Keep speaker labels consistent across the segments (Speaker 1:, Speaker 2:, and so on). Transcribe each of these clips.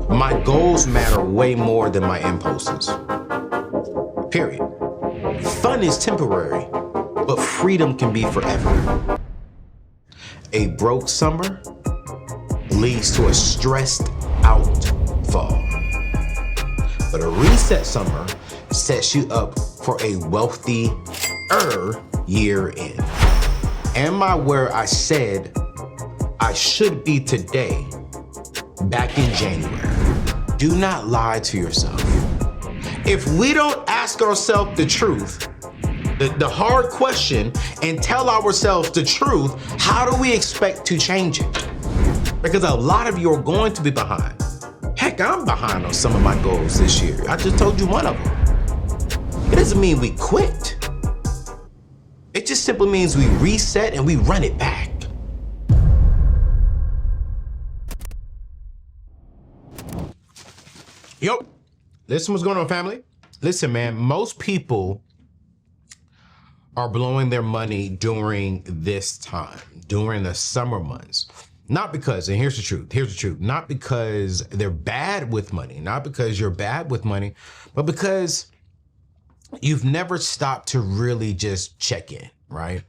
Speaker 1: My goals matter way more than my impulses. Period. Fun is temporary, but freedom can be forever. A broke summer leads to a stressed out fall. But a reset summer sets you up for a wealthier year end. Am I where I said I should be today back in January? Do not lie to yourself. If we don't ask ourselves the truth, the hard question, and tell ourselves the truth, how do we expect to change it? Because a lot of you are going to be behind. Heck, I'm behind on some of my goals this year. I just told you one of them. It doesn't mean we quit. It just simply means we reset and we run it back. Yo, listen, what's going on, family? Listen, man, most people are blowing their money during this time, during the summer months. Not because, and here's the truth, not because they're bad with money, not because you're bad with money, but because you've never stopped to really just check in, right?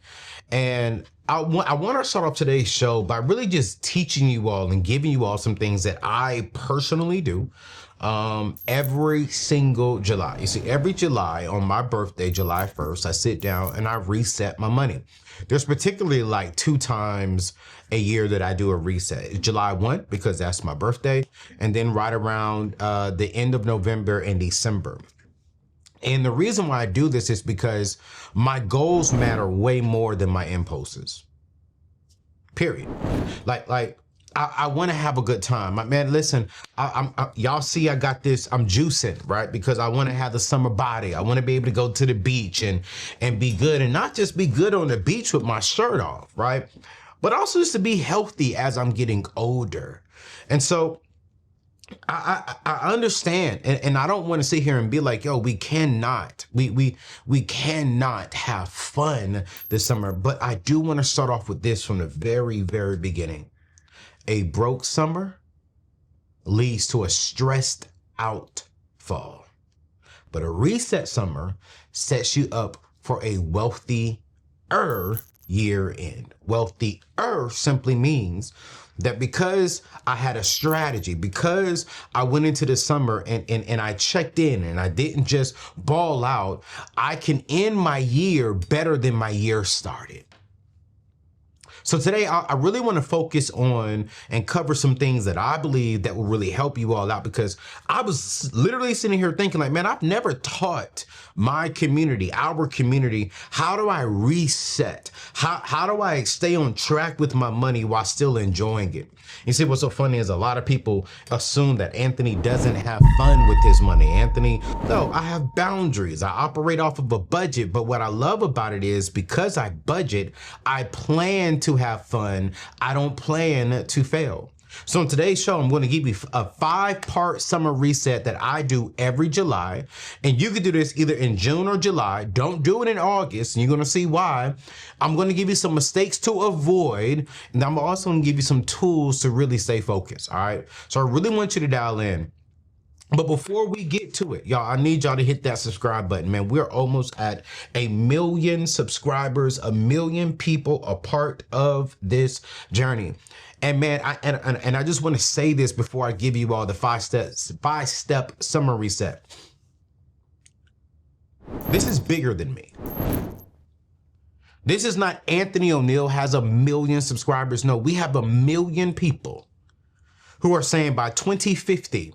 Speaker 1: And I want to start off today's show by really just teaching you all and giving you all some things that I personally do every single July. You see, every July on my birthday, July 1st, I sit down and I reset my money. There's particularly like 2 times a year that I do a reset. It's July 1, because that's my birthday, and then right around the end of November and December. And the reason why I do this is because my goals matter way more than my impulses. Period. I want to have a good time. Man, listen, y'all see I got this, I'm juicing, right? Because I want to have the summer body. I want to be able to go to the beach and be good, and not just be good on the beach with my shirt off, right? But also just to be healthy as I'm getting older. And so I understand, and I don't want to sit here and be like, yo, we cannot have fun this summer. But I do want to start off with this from the very, very beginning. A broke summer leads to a stressed out fall. But a reset summer sets you up for a wealthier year end. Wealthier simply means that because I had a strategy, because I went into the summer and I checked in and I didn't just ball out, I can end my year better than my year started. So today, I really want to focus on and cover some things that I believe that will really help you all out, because I was literally sitting here thinking like, man, I've never taught my community, our community, how do I reset? How do I stay on track with my money while still enjoying it? You see, what's so funny is a lot of people assume that Anthony doesn't have fun with his money. Anthony, no, I have boundaries. I operate off of a budget. But what I love about it is because I budget, I plan to have fun. I don't plan to fail. So in today's show, I'm going to give you a 5-part summer reset that I do every July. And you can do this either in June or July. Don't do it in August, and you're going to see why. I'm going to give you some mistakes to avoid, and I'm also going to give you some tools to really stay focused, all right? So I really want you to dial in. But before we get to it, y'all, I need y'all to hit that subscribe button, man. We're almost at 1 million subscribers, 1 million people a part of this journey. And man, I just want to say this before I give you all the 5-step summer reset. This is bigger than me. This is not Anthony ONeal has 1 million subscribers. No, we have 1 million people who are saying by 2050,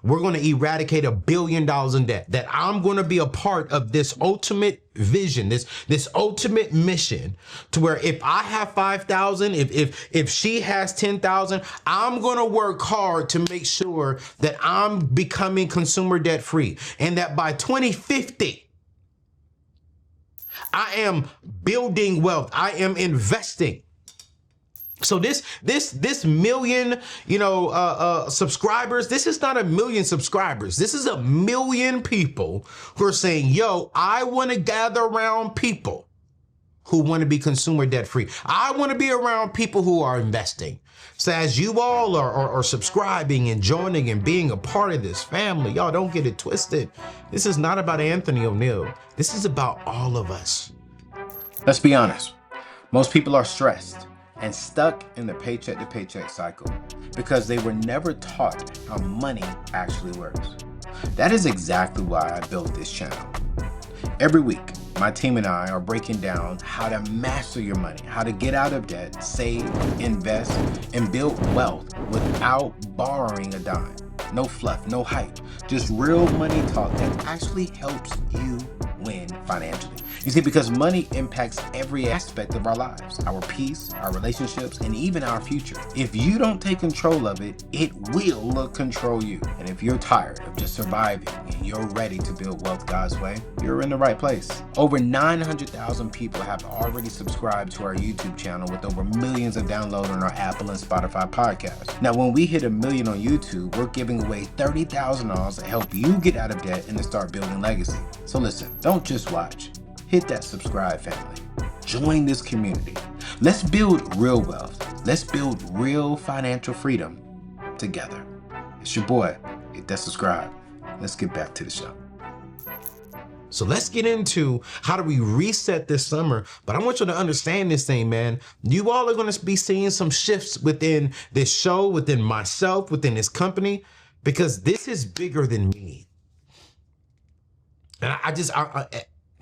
Speaker 1: we're going to eradicate $1 billion in debt, that I'm going to be a part of this ultimate vision, this ultimate mission, to where if I have 5,000, if she has 10,000, I'm going to work hard to make sure that I'm becoming consumer debt free. And that by 2050, I am building wealth. I am investing. So this million, subscribers, this is not 1 million subscribers. This is 1 million people who are saying, yo, I want to gather around people who want to be consumer debt free. I want to be around people who are investing. So as you all are subscribing and joining and being a part of this family, y'all don't get it twisted. This is not about Anthony ONeal. This is about all of us. Let's be honest. Most people are stressed and stuck in the paycheck to paycheck cycle because they were never taught how money actually works. That is exactly why I built this channel. Every week, my team and I are breaking down how to master your money, how to get out of debt, save, invest, and build wealth without borrowing a dime. No fluff, no hype, just real money talk that actually helps you win financially. You see, because money impacts every aspect of our lives, our peace, our relationships, and even our future. If you don't take control of it, it will control you. And if you're tired of just surviving and you're ready to build wealth God's way, you're in the right place. Over 900,000 people have already subscribed to our YouTube channel with over millions of downloads on our Apple and Spotify podcasts. Now, when we hit 1 million on YouTube, we're giving away $30,000 to help you get out of debt and to start building legacy. So listen, don't just watch. Hit that subscribe, family. Join this community. Let's build real wealth. Let's build real financial freedom together. It's your boy. Hit that subscribe. Let's get back to the show. So let's get into how do we reset this summer. But I want you to understand this thing, man. You all are going to be seeing some shifts within this show, within myself, within this company, because this is bigger than me. And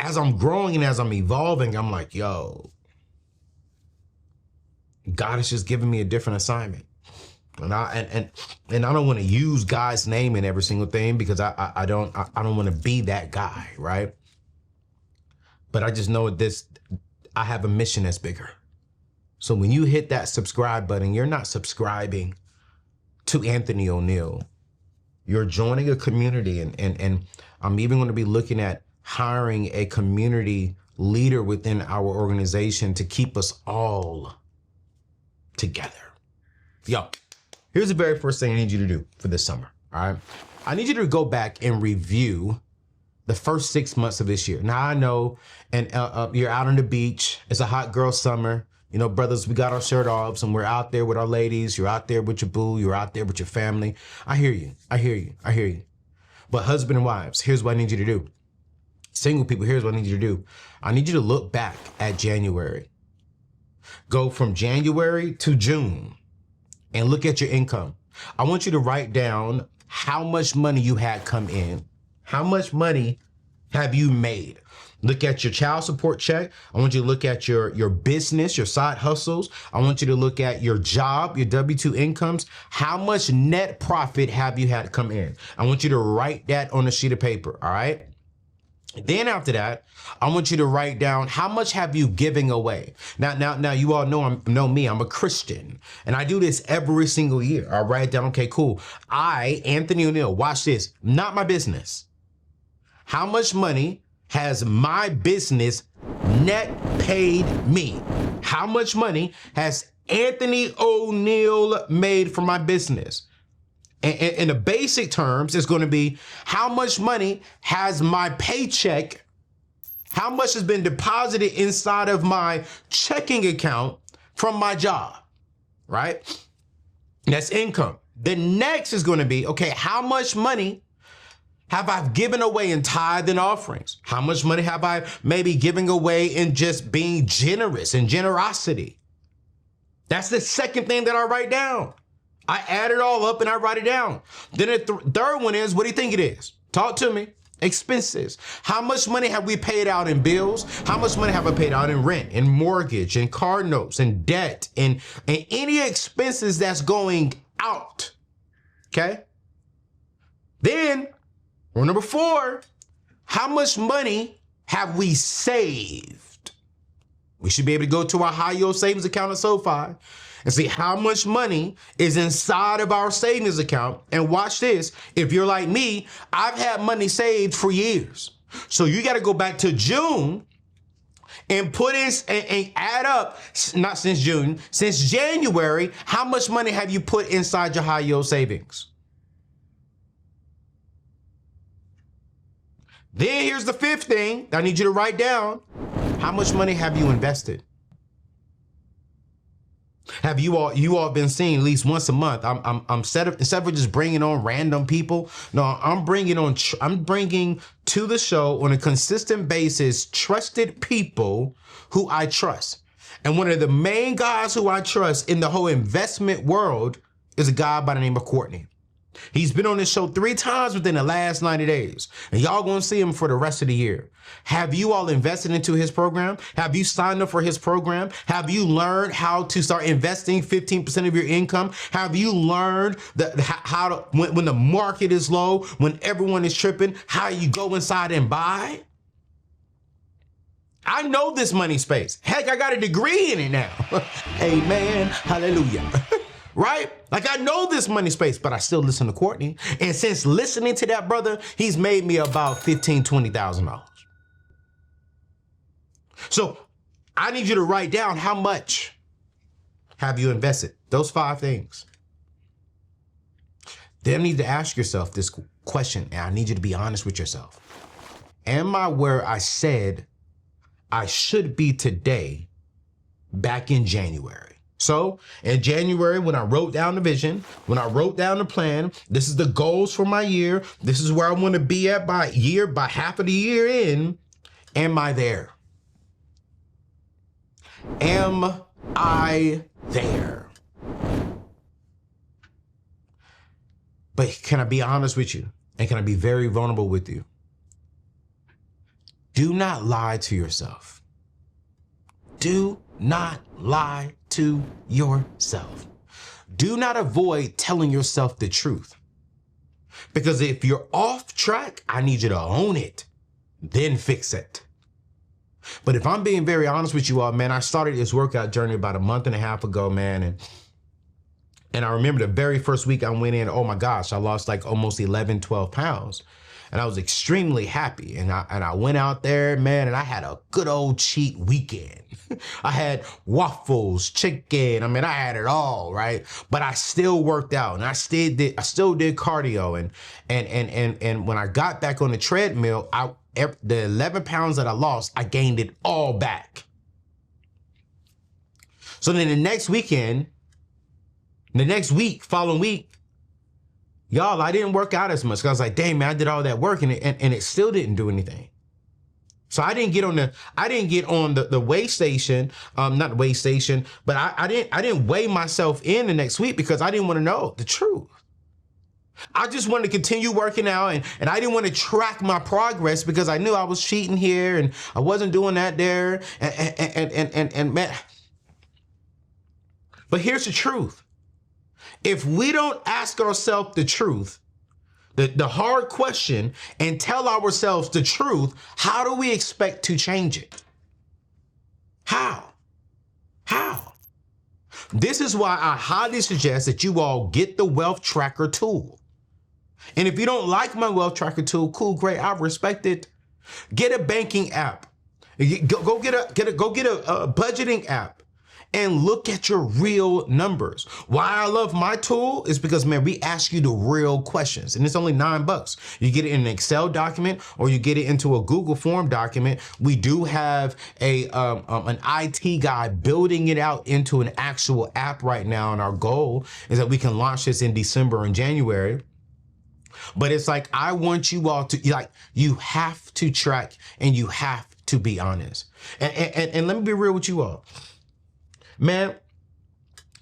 Speaker 1: as I'm growing and as I'm evolving, I'm like, yo, God is just giving me a different assignment. And I don't want to use God's name in every single thing because I don't want to be that guy, right? But I just know I have a mission that's bigger. So when you hit that subscribe button, you're not subscribing to Anthony ONeal. You're joining a community, and I'm even going to be looking at hiring a community leader within our organization to keep us all together. Yo, here's the very first thing I need you to do for this summer, all right? I need you to go back and review the first 6 months of this year. Now, I know, and you're out on the beach. It's a hot girl summer. You know, brothers, we got our shirt off and we're out there with our ladies. You're out there with your boo. You're out there with your family. I hear you. I hear you. I hear you. But husband and wives, here's what I need you to do. Single people, here's what I need you to do. I need you to look back at January. Go from January to June and look at your income. I want you to write down how much money you had come in. How much money have you made? Look at your child support check. I want you to look at your business, your side hustles. I want you to look at your job, your W-2 incomes. How much net profit have you had come in? I want you to write that on a sheet of paper, all right? Then after that, I want you to write down how much have you giving away. Now you all know me, I'm a Christian, and I do this every single year. I write down, okay, cool. I, Anthony ONeal, watch this, not my business. How much money has my business net paid me? How much money has Anthony ONeal made for my business? And in the basic terms, it's going to be how much money has my paycheck, how much has been deposited inside of my checking account from my job, right? That's income. The next is going to be, okay, how much money have I given away in tithe and offerings? How much money have I maybe giving away in just being generous and generosity? That's the second thing that I write down. I add it all up and I write it down. Then the third one is, what do you think it is? Talk to me. Expenses. How much money have we paid out in bills? How much money have I paid out in rent, in mortgage, in car notes, in debt, and any expenses that's going out? Okay. Then, rule number 4, how much money have we saved? We should be able to go to our high yield savings account at SoFi and see how much money is inside of our savings account. And watch this. If you're like me, I've had money saved for years. So you got to go back to June and put in and add up, not since June, since January, how much money have you put inside your high yield savings? Then here's the 5th thing I need you to write down. How much money have you invested? Have you all been seeing at least once a month? I'm instead of just bringing on random people, no, I'm bringing to the show on a consistent basis trusted people who I trust. And one of the main guys who I trust in the whole investment world is a guy by the name of Courtney. He's been on this show 3 times within the last 90 days, and y'all gonna see him for the rest of the year. Have you all invested into his program? Have you signed up for his program? Have you learned how to start investing 15% of your income? Have you learned how to, when the market is low, when everyone is tripping, how you go inside and buy? I know this money space. Heck, I got a degree in it now. Amen. Hallelujah. Right? Like, I know this money space, but I still listen to Courtney. And since listening to that brother, he's made me about $15,000, $20,000. So I need you to write down how much have you invested? Those 5 things. Then you need to ask yourself this question, and I need you to be honest with yourself. Am I where I said I should be today back in January? So in January, when I wrote down the vision, when I wrote down the plan, this is the goals for my year. This is where I want to be at by half of the year in. Am I there? Am I there? But can I be honest with you? And can I be very vulnerable with you? Do not lie to yourself. Do not lie to yourself. Do not avoid telling yourself the truth. Because if you're off track, I need you to own it, then fix it. But if I'm being very honest with you all, man, I started this workout journey about a month and a half ago, man. And I remember the very first week I went in, oh my gosh, I lost like almost 11, 12 pounds. And I was extremely happy. And I went out there, man, and I had a good old cheat weekend. I had waffles, chicken. I mean, I had it all, right? But I still worked out, and I still did cardio. And when I got back on the treadmill, the 11 pounds that I lost, I gained it all back. So then the next following week, y'all, I didn't work out as much. 'Cause I was like, dang, man, I did all that work and it still didn't do anything. So I didn't get on the weigh station, not the weigh station, but I didn't weigh myself in the next week because I didn't want to know the truth. I just wanted to continue working out, and I didn't want to track my progress because I knew I was cheating here and I wasn't doing that there. And man, but here's the truth. If we don't ask ourselves the truth, the hard question, and tell ourselves the truth, how do we expect to change it? How? This is why I highly suggest that you all get the Wealth Tracker tool. And if you don't like my Wealth Tracker tool, cool, great, I respect it. Get a banking app. Go get a budgeting app. And look at your real numbers. Why I love my tool is because, man, we ask you the real questions, and it's only $9. You get it in an Excel document, or you get it into a Google form document. We do have an IT guy building it out into an actual app right now, and our goal is that we can launch this in December and January. But it's like, I want you all to, you have to track and you have to be honest. And let me be real with you all. Man,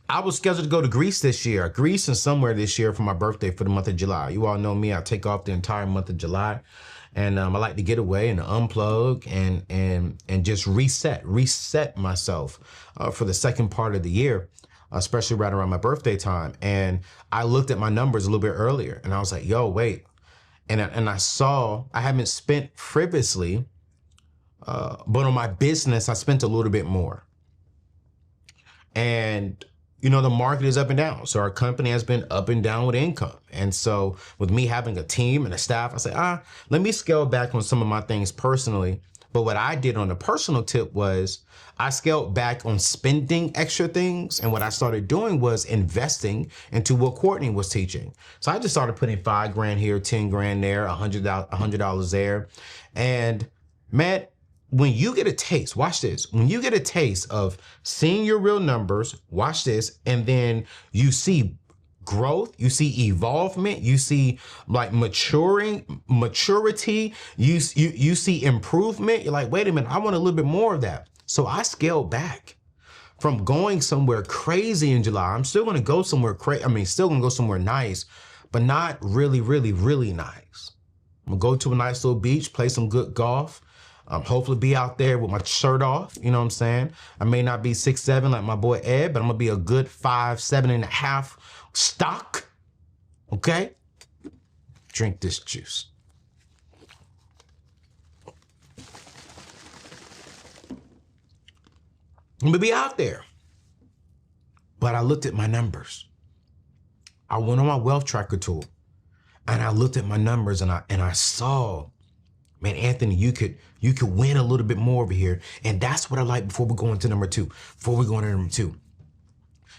Speaker 1: I was scheduled to go to Greece and somewhere this year for my birthday for the month of July. You all know me, I take off the entire month of July. And I like to get away and unplug and just reset myself for the second part of the year, especially right around my birthday time. And I looked at my numbers a little bit earlier and I was like, yo, wait. And I saw I haven't spent frivolously, but on my business, I spent a little bit more. And, you know, the market is up and down. So our company has been up and down with income. And so with me having a team and a staff, I said, let me scale back on some of my things personally. But what I did on the personal tip was I scaled back on spending extra things. And what I started doing was investing into what Courtney was teaching. So I just started putting $5,000 here, $10,000 there, $100 there. And man, when you get a taste, watch this. When you get a taste of seeing your real numbers, watch this, and then you see growth, you see evolvement, you see like maturity, you see improvement. You're like, wait a minute, I want a little bit more of that. So I scaled back from going somewhere crazy in July. I'm still gonna go somewhere crazy. I mean, still gonna go somewhere nice, but not really, really, really nice. I'm gonna go to a nice little beach, play some good golf. Hopefully be out there with my shirt off, you know what I'm saying? I may not be 6'7" like my boy Ed, but I'm gonna be a good 5'7.5" stock, okay? Drink this juice. I'm gonna be out there. But I looked at my numbers. I went on my wealth tracker tool and I looked at my numbers and I saw, man, Anthony, you could win a little bit more over here. And that's what I like before we go into number two.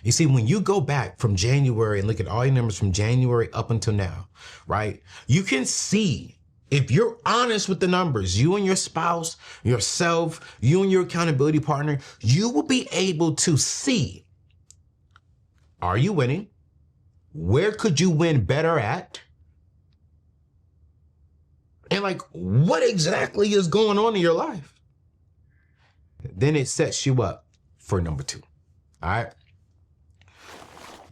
Speaker 1: You see, when you go back from January and look at all your numbers from January up until now, right? You can see, if you're honest with the numbers, you and your spouse, yourself, you and your accountability partner, you will be able to see, are you winning? Where could you win better at? And like, what exactly is going on in your life? Then it sets you up for number two, all right?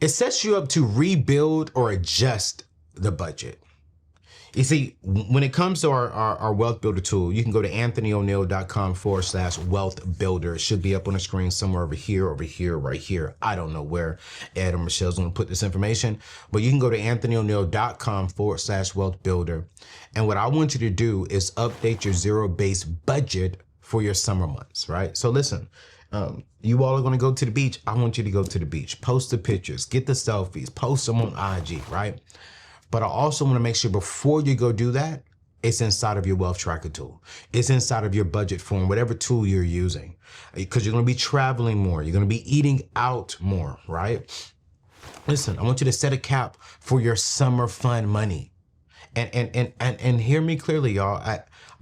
Speaker 1: It sets you up to rebuild or adjust the budget. You see, when it comes to our wealth builder tool, you can go to anthonyoneal.com/wealth builder. It should be up on the screen somewhere over here, right here. I don't know where Ed or Michelle's going to put this information, but you can go to anthonyoneal.com/wealth builder. And what I want you to do is update your zero-based budget for your summer months, right? So listen, you all are going to go to the beach. I want you to go to the beach, post the pictures, get the selfies, post them on IG, right? But I also want to make sure before you go do that, it's inside of your wealth tracker tool. It's inside of your budget form, whatever tool you're using, because you're going to be traveling more. You're going to be eating out more, right? Listen, I want you to set a cap for your summer fun money. And hear me clearly, y'all.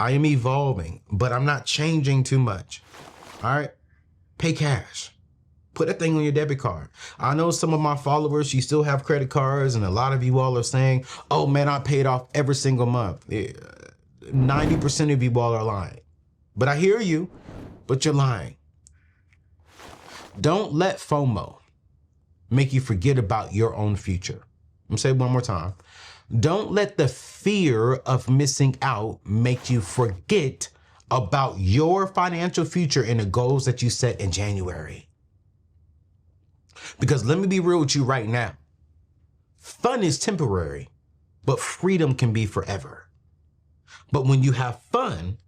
Speaker 1: I am evolving, but I'm not changing too much. All right? Pay cash. Put that thing on your debit card. I know some of my followers, you still have credit cards, and a lot of you all are saying, oh man, I paid off every single month. 90% of you all are lying. But I hear you, but you're lying. Don't let FOMO make you forget about your own future. I'm gonna say it one more time. Don't let the fear of missing out make you forget about your financial future and the goals that you set in January. Because let me be real with you right now. Fun is temporary, but freedom can be forever. But when you have fun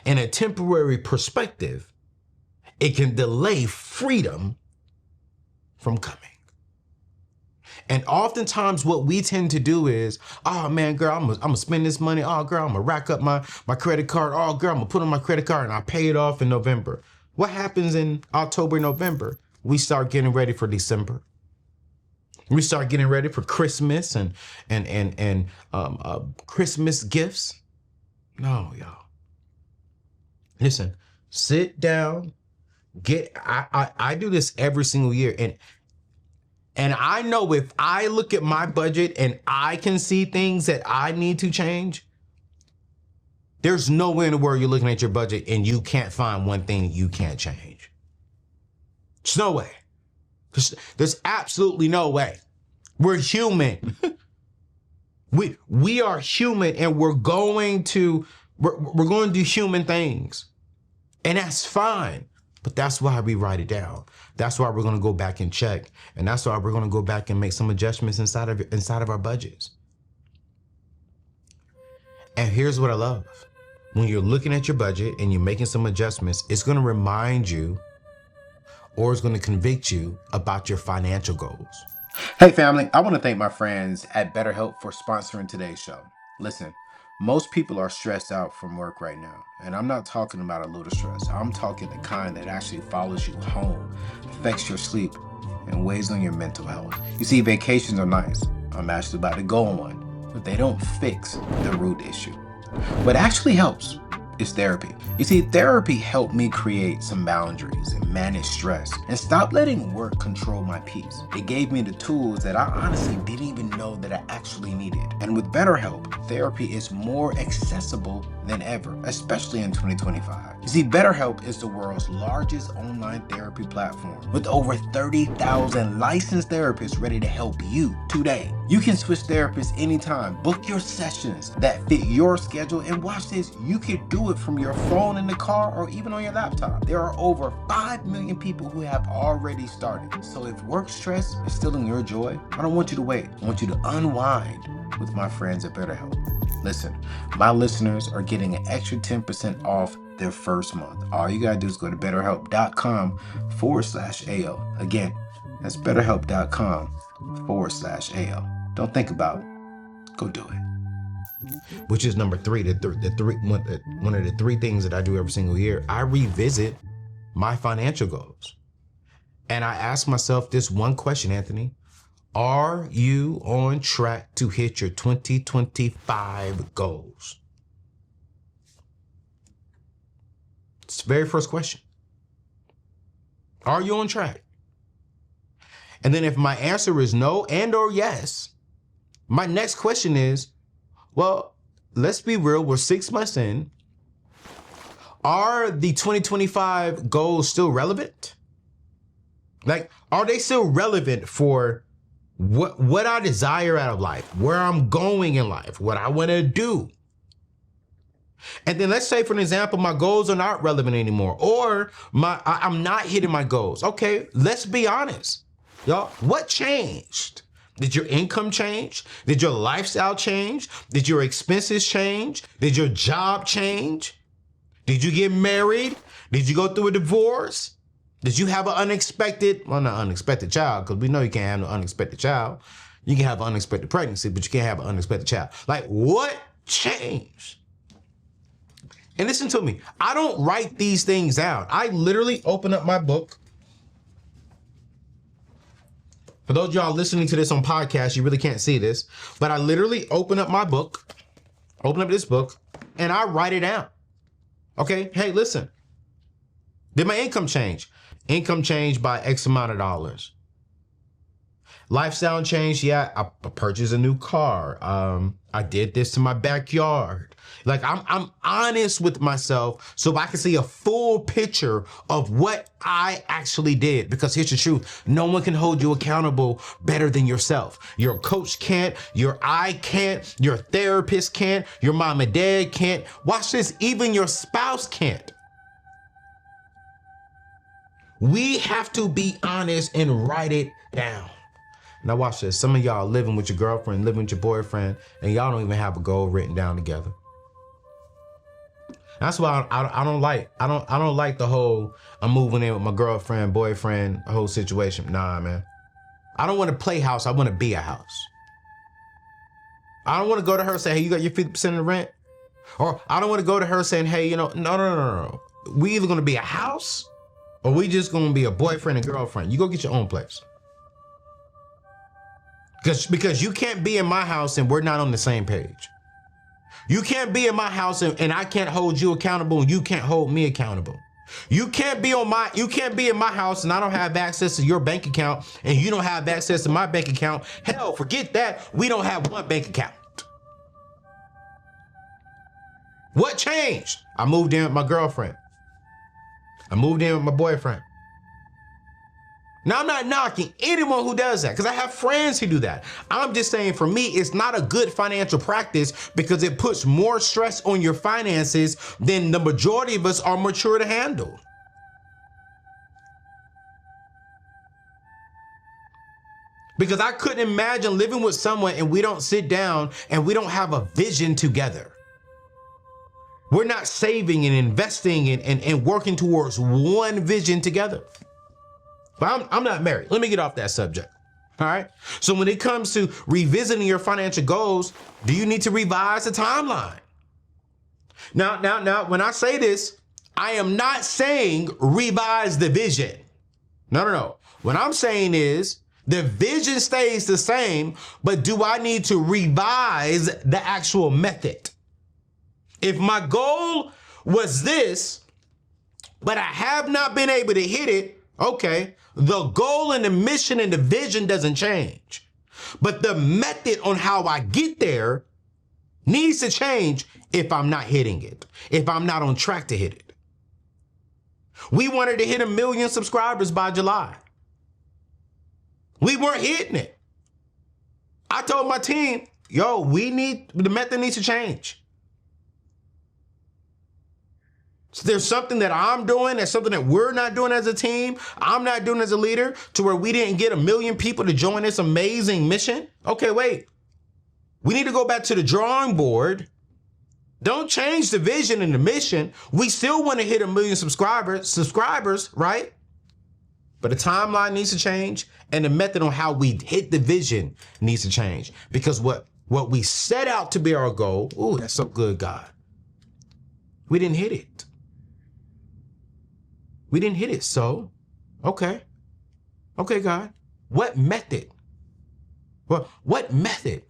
Speaker 1: and a temporary perspective, it can delay freedom from coming. And oftentimes what we tend to do is, oh man, girl, I'm gonna spend this money. Oh girl, I'm gonna rack up my credit card. Oh girl, I'm gonna put on my credit card and I pay it off in November. What happens in October, November? We start getting ready for December. We start getting ready for Christmas and Christmas gifts. No, y'all. Listen, sit down. I do this every single year, and I know if I look at my budget and I can see things that I need to change, there's no way in the world you're looking at your budget and you can't find one thing you can't change. There's no way. There's absolutely no way. We're human. we are human, and we're going to do human things. And that's fine. But that's why we write it down. That's why we're going to go back and check. And that's why we're going to go back and make some adjustments inside of our budgets. And here's what I love. When you're looking at your budget and you're making some adjustments, it's going to remind you, or it's going to convict you about your financial goals. Hey family, I want to thank my friends at BetterHelp for sponsoring today's show. Listen, most people are stressed out from work right now, and I'm not talking about a little stress. I'm talking the kind that actually follows you home, affects your sleep, and weighs on your mental health. You see, vacations are nice. I'm actually about to go on one, but they don't fix the root issue. What actually helps is therapy. You see, therapy helped me create some boundaries and manage stress and stop letting work control my peace. It gave me the tools that I honestly didn't even know that I actually needed. And with BetterHelp, therapy is more accessible than ever, especially in 2025. You see, BetterHelp is the world's largest online therapy platform with over 30,000 licensed therapists ready to help you today. You can switch therapists anytime, book your sessions that fit your schedule, and watch this, you can do it from your phone in the car or even on your laptop. There are over 5 million people who have already started. So if work stress is stealing your joy, I don't want you to wait. I want you to unwind with my friends at BetterHelp. Listen, my listeners are getting an extra 10% off their first month. All you gotta do is go to betterhelp.com/AO. Again, that's betterhelp.com/AO. Don't think about it. Go do it. Which is number three, one of the three things that I do every single year. I revisit my financial goals. And I ask myself this one question, Anthony. Are you on track to hit your 2025 goals? It's the very first question. Are you on track? And then if my answer is no and or yes, my next question is, well, let's be real, we're 6 months in. Are the 2025 goals still relevant? Like, are they still relevant for what I desire out of life, where I'm going in life, what I want to do? And then let's say, for an example, my goals are not relevant anymore, or I'm not hitting my goals. Okay, let's be honest. Y'all, what changed? Did your income change? Did your lifestyle change? Did your expenses change? Did your job change? Did you get married? Did you go through a divorce? Did you have an unexpected, well, not unexpected child, because we know you can't have an unexpected child. You can have an unexpected pregnancy, but you can't have an unexpected child. Like, what changed? And listen to me, I don't write these things down. I literally open up my book. For those of y'all listening to this on podcast, you really can't see this, but I literally open up this book, and I write it down. Okay, hey, listen. Did my income change? Income changed by X amount of dollars. Lifestyle change, yeah, I purchased a new car. I did this to my backyard. Like, I'm honest with myself so I can see a full picture of what I actually did. Because here's the truth, no one can hold you accountable better than yourself. Your coach can't, your eye can't, your therapist can't, your mom and dad can't. Watch this, even your spouse can't. We have to be honest and write it down. Now watch this. Some of y'all living with your girlfriend, living with your boyfriend, and y'all don't even have a goal written down together. That's why I don't like the whole I'm moving in with my girlfriend, boyfriend, whole situation. Nah, man. I don't want to play house. I want to be a house. I don't want to go to her and say, hey, you got your 50% of the rent? Or I don't want to go to her saying, hey, no. We either going to be a house or we just going to be a boyfriend and girlfriend. You go get your own place. Because you can't be in my house and we're not on the same page. You can't be in my house and I can't hold you accountable and you can't hold me accountable. You can't be in my house and I don't have access to your bank account and you don't have access to my bank account. Hell, forget that. We don't have one bank account. What changed? I moved in with my girlfriend. I moved in with my boyfriend. Now, I'm not knocking anyone who does that because I have friends who do that. I'm just saying, for me, it's not a good financial practice because it puts more stress on your finances than the majority of us are mature to handle. Because I couldn't imagine living with someone and we don't sit down and we don't have a vision together. We're not saving and investing and working towards one vision together. But I'm not married. Let me get off that subject. All right. So when it comes to revisiting your financial goals, do you need to revise the timeline? Now, when I say this, I am not saying revise the vision. No. What I'm saying is the vision stays the same, but do I need to revise the actual method? If my goal was this, but I have not been able to hit it. Okay, the goal and the mission and the vision doesn't change, but the method on how I get there needs to change if I'm not hitting it, if I'm not on track to hit it. We wanted to hit 1 million subscribers by July. We weren't hitting it. I told my team, yo, the method needs to change. So there's something that I'm doing, there's something that we're not doing as a team, I'm not doing as a leader, to where we didn't get 1 million people to join this amazing mission. Okay, wait. We need to go back to the drawing board. Don't change the vision and the mission. We still want to hit 1 million subscribers, right? But the timeline needs to change, and the method on how we hit the vision needs to change. Because what we set out to be our goal, ooh, that's so good, God. We didn't hit it. We didn't hit it. So, okay, God, what method? Well, what method?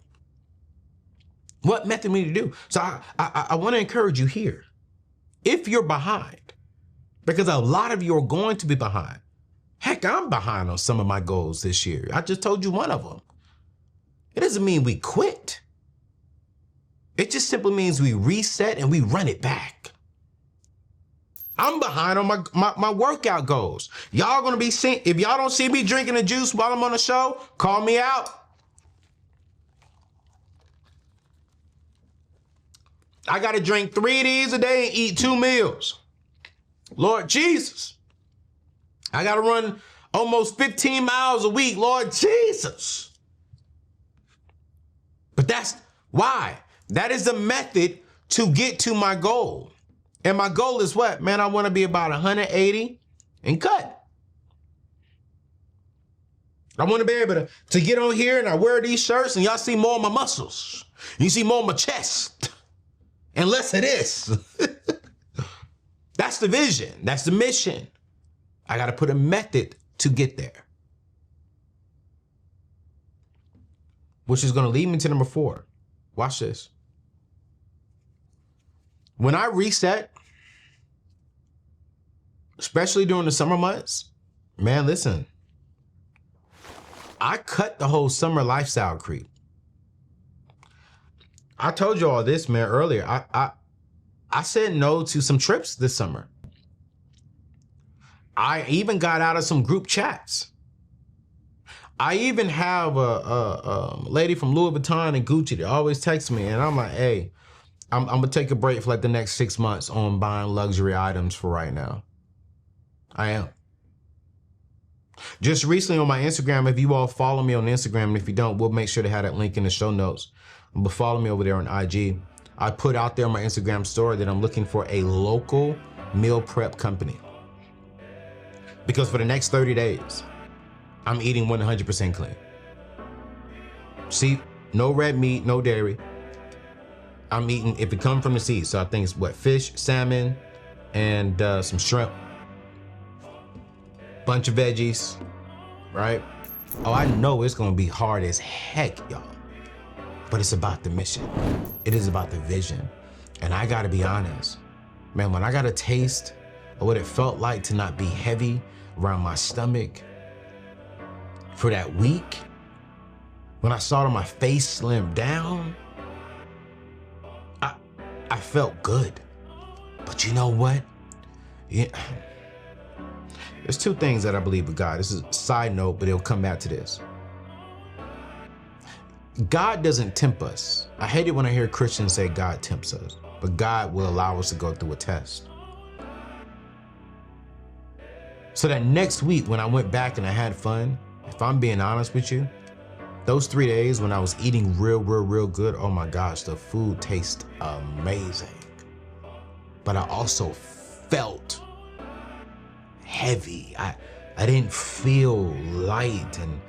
Speaker 1: What method we need to do? So I want to encourage you here. If you're behind, because a lot of you are going to be behind. Heck, I'm behind on some of my goals this year. I just told you one of them. It doesn't mean we quit. It just simply means we reset and we run it back. I'm behind on my workout goals. Y'all gonna be seeing, if y'all don't see me drinking the juice while I'm on the show, call me out. I gotta drink 3 of these a day and eat 2 meals. Lord Jesus. I gotta run almost 15 miles a week, Lord Jesus. But that's why. That is the method to get to my goal. And my goal is what? Man, I wanna be about 180 and cut. I wanna be able to get on here and I wear these shirts and y'all see more of my muscles. You see more of my chest and less of this. That's the vision, that's the mission. I gotta put a method to get there. Which is gonna lead me to number 4. Watch this. When I reset, especially during the summer months, man, listen, I cut the whole summer lifestyle creep. I told you all this, man, earlier. I said no to some trips this summer. I even got out of some group chats. I even have a lady from Louis Vuitton and Gucci that always texts me, and I'm like, hey, I'm gonna take a break for like the next 6 months on buying luxury items for right now. I am. Just recently on my Instagram, if you all follow me on Instagram, and if you don't, we'll make sure to have that link in the show notes. But follow me over there on IG. I put out there on my Instagram story that I'm looking for a local meal prep company. Because for the next 30 days, I'm eating 100% clean. See, no red meat, no dairy. I'm eating, if it comes from the sea, so I think it's what, fish, salmon, and some shrimp. Bunch of veggies, right? Oh, I know it's gonna be hard as heck, y'all. But it's about the mission. It is about the vision. And I gotta be honest, man, when I got a taste of what it felt like to not be heavy around my stomach for that week, when I saw my face slim down, I felt good. But you know what? Yeah. There's 2 things that I believe with God. This is a side note, but it'll come back to this. God doesn't tempt us. I hate it when I hear Christians say God tempts us, but God will allow us to go through a test. So that next week when I went back and I had fun, if I'm being honest with you, those 3 days when I was eating real good, oh my gosh, the food tastes amazing. But I also felt heavy. I didn't feel light, and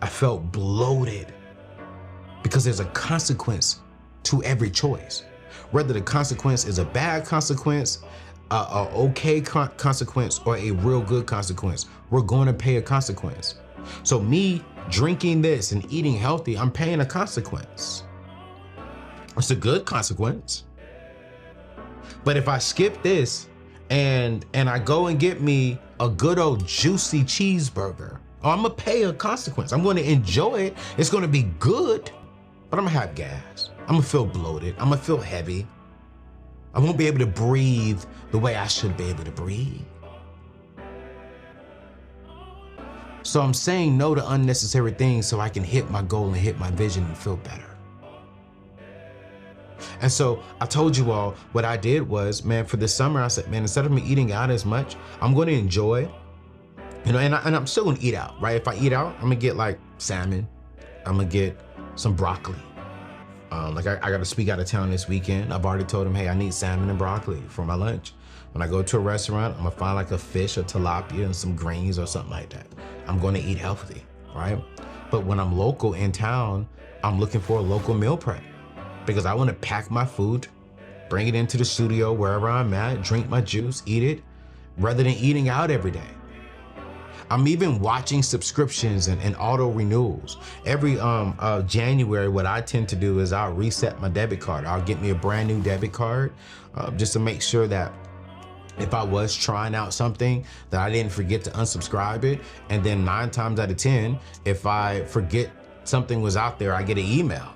Speaker 1: I felt bloated. Because there's a consequence to every choice. Whether the consequence is a bad consequence, a okay consequence, or a real good consequence, we're going to pay a consequence. So me drinking this and eating healthy, I'm paying a consequence. It's a good consequence. But if I skip this and I go and get me a good old juicy cheeseburger, I'm gonna pay a consequence. I'm gonna enjoy it. It's gonna be good, but I'm gonna have gas. I'm gonna feel bloated. I'm gonna feel heavy. I won't be able to breathe the way I should be able to breathe. So I'm saying no to unnecessary things so I can hit my goal and hit my vision and feel better. And so I told you all what I did was, man, for the summer, I said, man, instead of me eating out as much, I'm going to enjoy, and I'm still going to eat out, right? If I eat out, I'm going to get like salmon. I'm going to get some broccoli. I got to speak out of town this weekend. I've already told them, hey, I need salmon and broccoli for my lunch. When I go to a restaurant, I'm going to find like a fish or tilapia and some greens or something like that. I'm going to eat healthy, right? But when I'm local in town, I'm looking for a local meal prep because I want to pack my food, bring it into the studio wherever I'm at, drink my juice, eat it, rather than eating out every day. I'm even watching subscriptions and auto renewals. Every January, what I tend to do is I'll reset my debit card. I'll get me a brand new debit card just to make sure that if I was trying out something that I didn't forget to unsubscribe it. And then 9 times out of 10, if I forget something was out there, I get an email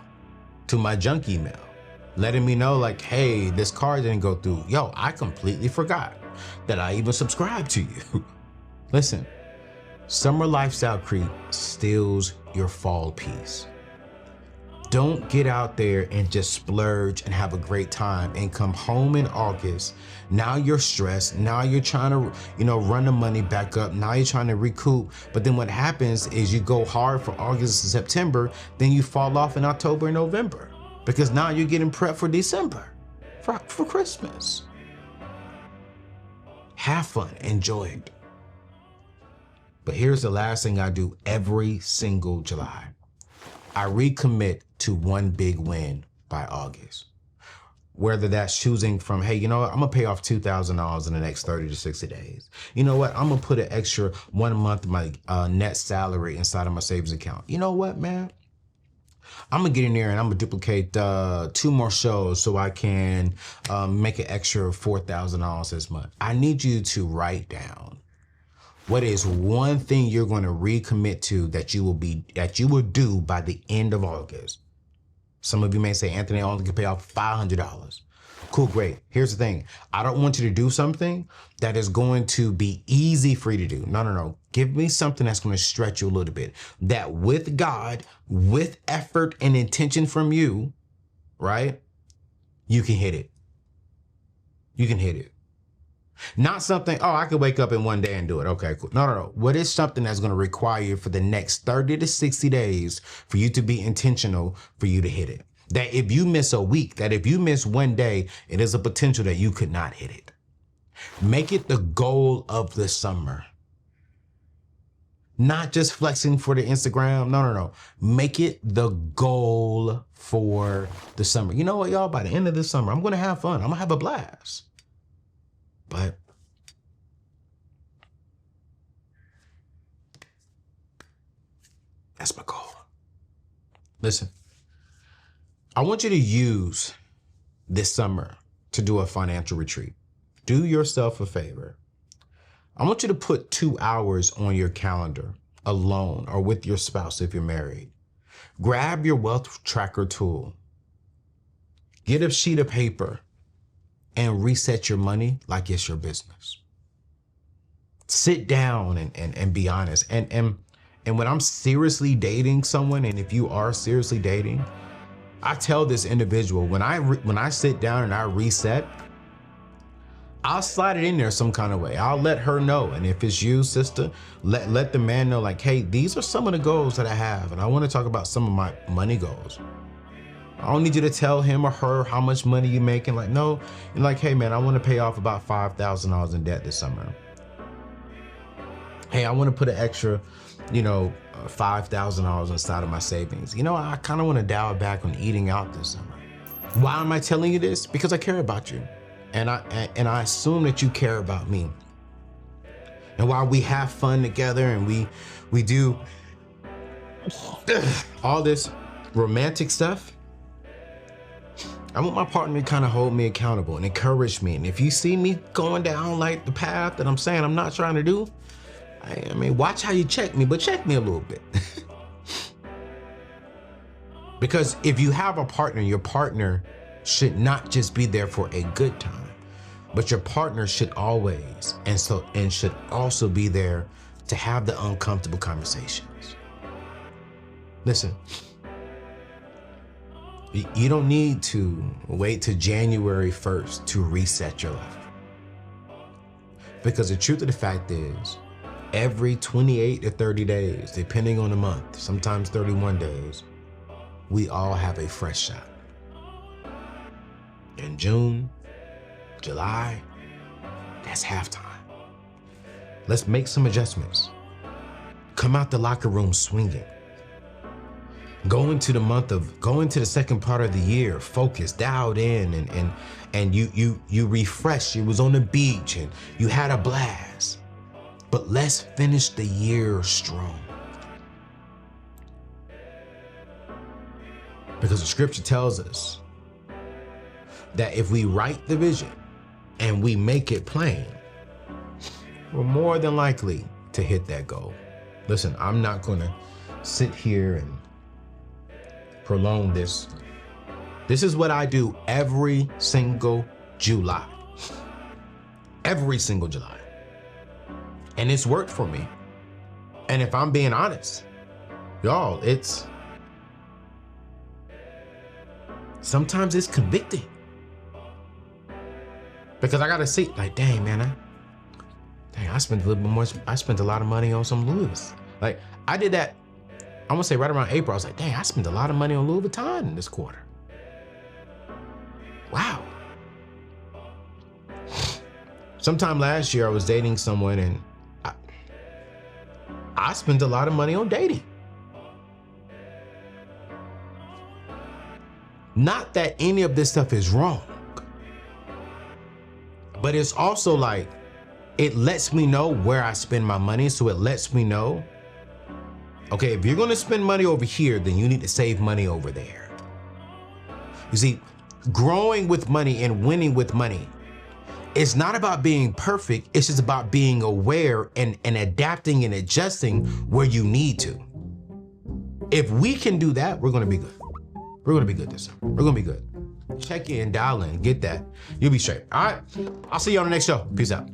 Speaker 1: to my junk email letting me know like, hey, this card didn't go through. Yo, I completely forgot that I even subscribed to you. Listen, summer lifestyle creep steals your fall peace. Don't get out there and just splurge and have a great time and come home in August. Now you're stressed. Now you're trying to, run the money back up. Now you're trying to recoup. But then what happens is you go hard for August and September, then you fall off in October and November because now you're getting prepped for December, for Christmas. Have fun, enjoy it. But here's the last thing I do every single July. I recommit to one big win by August. Whether that's choosing from, hey, you know what, I'm gonna pay off $2,000 in the next 30 to 60 days. You know what, I'm gonna put an extra 1 month of my net salary inside of my savings account. You know what, man? I'm gonna get in there and I'm gonna duplicate 2 more shows so I can make an extra $4,000 this month. I need you to write down what is one thing you're going to recommit to that you will do by the end of August. Some of you may say, Anthony, I only can pay off $500. Cool, great. Here's the thing. I don't want you to do something that is going to be easy for you to do. No. Give me something that's going to stretch you a little bit. That with God, with effort and intention from you, right? You can hit it. You can hit it. Not something, I could wake up in one day and do it. Okay, cool. No. What is something that's going to require you for the next 30 to 60 days for you to be intentional, for you to hit it? That if you miss a week, that if you miss one day, it is a potential that you could not hit it. Make it the goal of the summer. Not just flexing for the Instagram. No. Make it the goal for the summer. You know what, y'all? By the end of this summer, I'm going to have fun. I'm going to have a blast. But that's my goal. Listen, I want you to use this summer to do a financial retreat. Do yourself a favor. I want you to put 2 hours on your calendar alone or with your spouse if you're married. Grab your wealth tracker tool. Get a sheet of paper and reset your money like it's your business. Sit down and be honest. And when I'm seriously dating someone, and if you are seriously dating, I tell this individual, when I sit down and I reset, I'll slide it in there some kind of way. I'll let her know. And if it's you, sister, let the man know, like, hey, these are some of the goals that I have. And I want to talk about some of my money goals. I don't need you to tell him or her how much money you're making. Like, no. And like, hey, man, I want to pay off about $5,000 in debt this summer. Hey, I want to put an extra, $5,000 inside of my savings. I kind of want to dial back on eating out this summer. Why am I telling you this? Because I care about you. And I assume that you care about me. And while we have fun together and we do all this romantic stuff, I want my partner to kind of hold me accountable and encourage me. And if you see me going down like the path that I'm saying I'm not trying to do, I mean, watch how you check me, but check me a little bit. Because if you have a partner, your partner should not just be there for a good time, but your partner should always and should also be there to have the uncomfortable conversations. Listen, you don't need to wait till January 1st to reset your life. Because the truth of the fact is, every 28 to 30 days, depending on the month, sometimes 31 days, we all have a fresh shot. In June, July, that's halftime. Let's make some adjustments. Come out the locker room swinging. Go into the second part of the year, focused, dialed in, and you refreshed. You was on the beach and you had a blast. But let's finish the year strong. Because the scripture tells us that if we write the vision and we make it plain, we're more than likely to hit that goal. Listen, I'm not gonna sit here and prolong this. This is what I do every single July. Every single July. And it's worked for me. And if I'm being honest, y'all, sometimes it's convicting. Because I gotta see, like, dang, man, I spent a little bit more. I spent a lot of money on some Louis. Like, I did that, I'm gonna say right around April. I was like, dang, I spent a lot of money on Louis Vuitton in this quarter. Wow. Sometime last year, I was dating someone and I spent a lot of money on dating. Not that any of this stuff is wrong, but it's also like, it lets me know where I spend my money. So it lets me know, okay, if you're gonna spend money over here, then you need to save money over there. You see, growing with money and winning with money, it's not about being perfect. It's just about being aware and adapting and adjusting where you need to. If we can do that, we're gonna be good. We're gonna be good this summer. We're gonna be good. Check in, dial in, get that. You'll be straight. All right, I'll see you on the next show. Peace out.